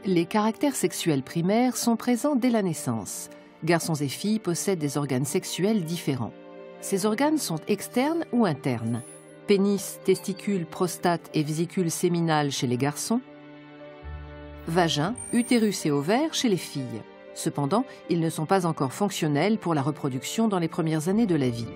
Les caractères sexuels primaires sont présents dès la naissance. Garçons et filles possèdent des organes sexuels différents. Ces organes sont externes ou internes. Pénis, testicules, prostate et vésicule séminale chez les garçons. Vagin, utérus et ovaires chez les filles. Cependant, ils ne sont pas encore fonctionnels pour la reproduction dans les premières années de la vie.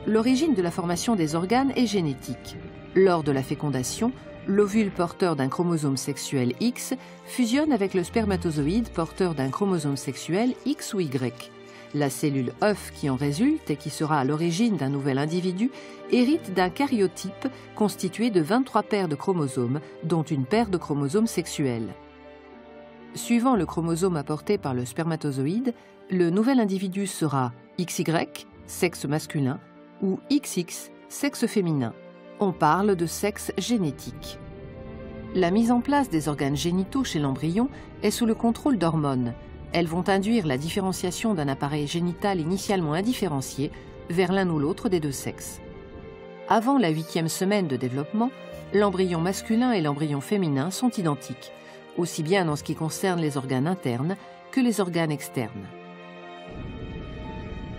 L'origine de la formation des organes est génétique. Lors de la fécondation, l'ovule porteur d'un chromosome sexuel X fusionne avec le spermatozoïde porteur d'un chromosome sexuel X ou Y. La cellule œuf qui en résulte et qui sera à l'origine d'un nouvel individu hérite d'un karyotype constitué de 23 paires de chromosomes, dont une paire de chromosomes sexuels. Suivant le chromosome apporté par le spermatozoïde, le nouvel individu sera XY, sexe masculin, ou XX, sexe féminin. On parle de sexe génétique. La mise en place des organes génitaux chez l'embryon est sous le contrôle d'hormones. Elles vont induire la différenciation d'un appareil génital initialement indifférencié vers l'un ou l'autre des deux sexes. Avant la 8e semaine de développement, l'embryon masculin et l'embryon féminin sont identiques, aussi bien en ce qui concerne les organes internes que les organes externes.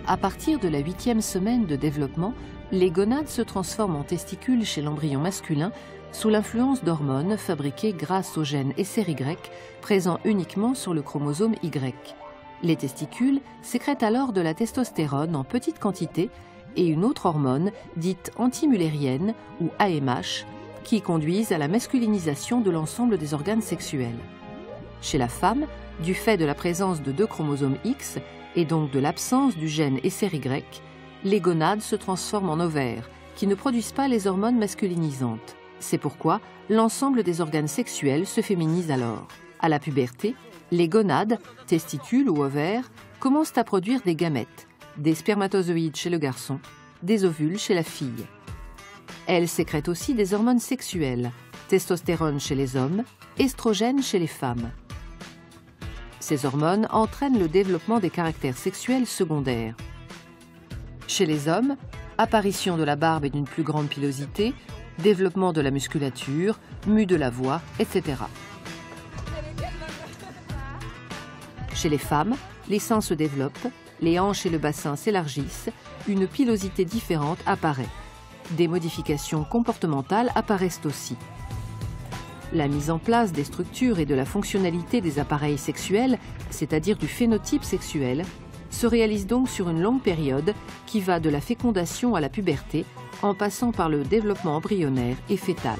À partir de la 8e semaine de développement, les gonades se transforment en testicules chez l'embryon masculin sous l'influence d'hormones fabriquées grâce au gène SRY présent uniquement sur le chromosome Y. Les testicules sécrètent alors de la testostérone en petite quantité et une autre hormone dite antimullérienne ou AMH qui conduisent à la masculinisation de l'ensemble des organes sexuels. Chez la femme, du fait de la présence de deux chromosomes X et donc de l'absence du gène SRY, les gonades se transforment en ovaires qui ne produisent pas les hormones masculinisantes. C'est pourquoi l'ensemble des organes sexuels se féminise alors. À la puberté, les gonades, testicules ou ovaires, commencent à produire des gamètes, des spermatozoïdes chez le garçon, des ovules chez la fille. Elles sécrètent aussi des hormones sexuelles, testostérone chez les hommes, estrogène chez les femmes. Ces hormones entraînent le développement des caractères sexuels secondaires. Chez les hommes, apparition de la barbe et d'une plus grande pilosité, développement de la musculature, mue de la voix, etc. Chez les femmes, les seins se développent, les hanches et le bassin s'élargissent, une pilosité différente apparaît. Des modifications comportementales apparaissent aussi. La mise en place des structures et de la fonctionnalité des appareils sexuels, c'est-à-dire du phénotype sexuel, se réalise donc sur une longue période qui va de la fécondation à la puberté, en passant par le développement embryonnaire et fœtal.